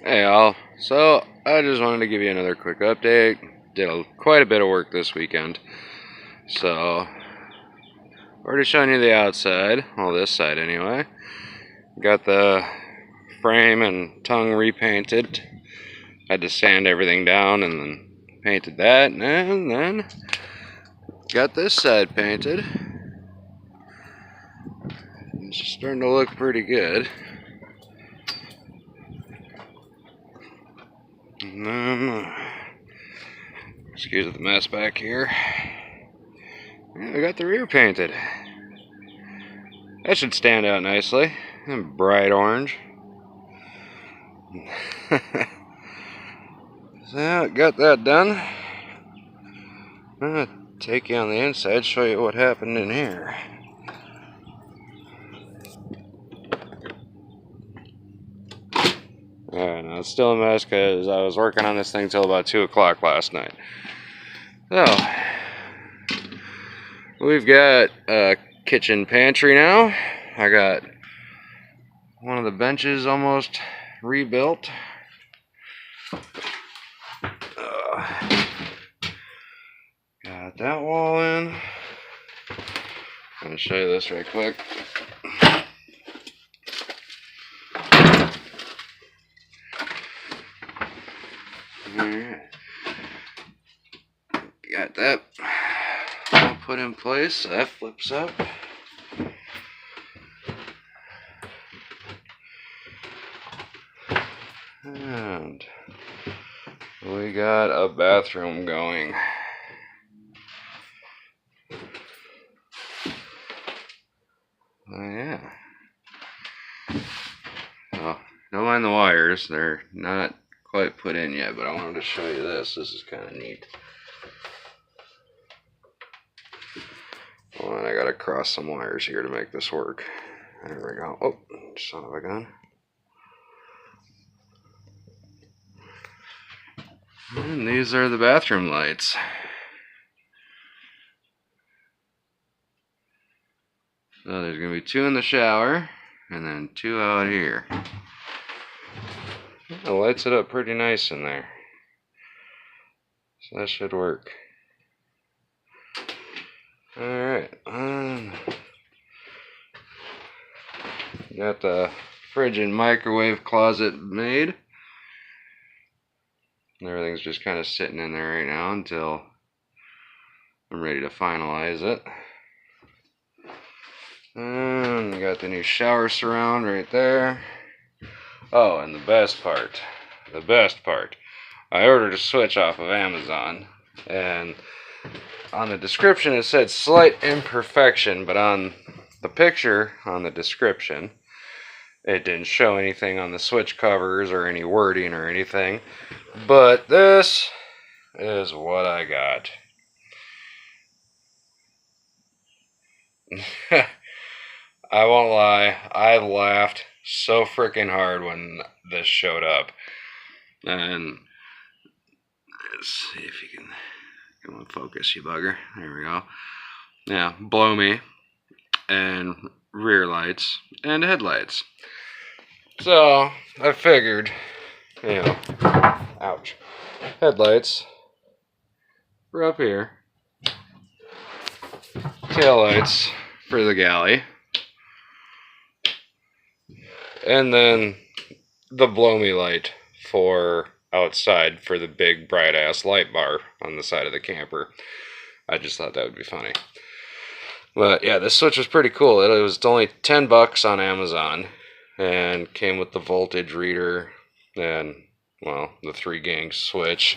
Hey all, so I just wanted to give you another quick update. Did quite a bit of work this weekend. So, already showing you the outside, well this side anyway. Got the frame and tongue repainted. Had to sand everything down and then painted that, and then got this side painted. It's starting to look pretty good. And then, excuse the mess back here. Yeah, I got the rear painted. That should stand out nicely. And bright orange. So, got that done. I'm gonna take you on the inside, show you what happened in here. Alright, now it's still a mess because I was working on this thing till about 2 o'clock last night. So, we've got a kitchen pantry now. I got one of the benches almost rebuilt. Got that wall in. I'm going to show you this right quick. Alright. Got that all put in place. So that flips up. And we got a bathroom going. Oh yeah. Well, don't mind the wires. They're not quite put in yet, but I wanted to show you this. This is kind of neat. Well, and I gotta cross some wires here to make this work. There we go. Oh, son of a gun. And these are the bathroom lights. So there's going to be 2 in the shower, and then 2 out here. It lights it up pretty nice in there. So that should work. Alright. Got the fridge and microwave closet made. Everything's just kind of sitting in there right now until I'm ready to finalize it. And got the new shower surround right there. Oh, and the best part, I ordered a switch off of Amazon, and on the description it said slight imperfection, but on the picture on the description it didn't show anything on the switch covers or any wording or anything. But this is what I got. I won't lie, I laughed so freaking hard when this showed up. And let's see if you can come on, focus, you bugger. There we go. Yeah, blow me, and rear lights, and headlights. So, I figured, you know, ouch, headlights were up here, tail lights for the galley, and then the blow me light for outside for the big bright ass light bar on the side of the camper. I just thought that would be funny. But yeah, this switch was pretty cool. It was only $10 on Amazon and came with the voltage reader and, well, the 3-gang switch,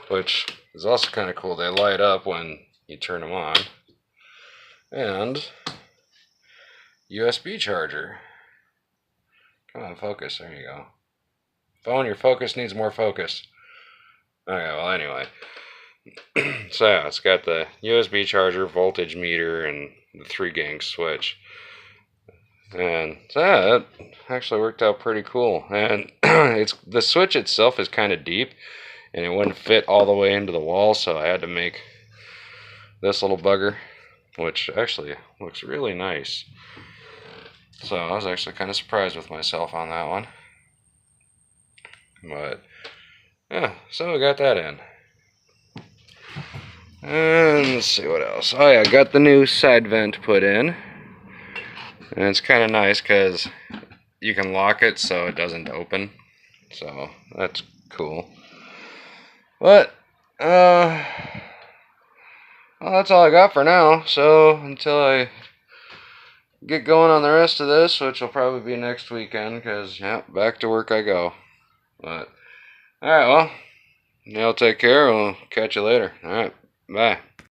which is also kind of cool. They light up when you turn them on. And USB charger. Come on, focus. There you go. Phone, your focus needs more focus. Okay, well, anyway. So, yeah, it's got the USB charger, voltage meter, and the 3-gang switch. And so, yeah, that actually worked out pretty cool. And the switch itself is kind of deep, and it wouldn't fit all the way into the wall, so I had to make this little bugger, which actually looks really nice. So I was actually kind of surprised with myself on that one. But yeah, so we got that in. And let's see what else. Oh yeah, got the new side vent put in. And it's kind of nice because you can lock it so it doesn't open. So that's cool. But, well, that's all I got for now. So until I get going on the rest of this, which will probably be next weekend, because, yeah, back to work I go. But, alright, well, y'all take care. We'll catch you later. Alright, bye.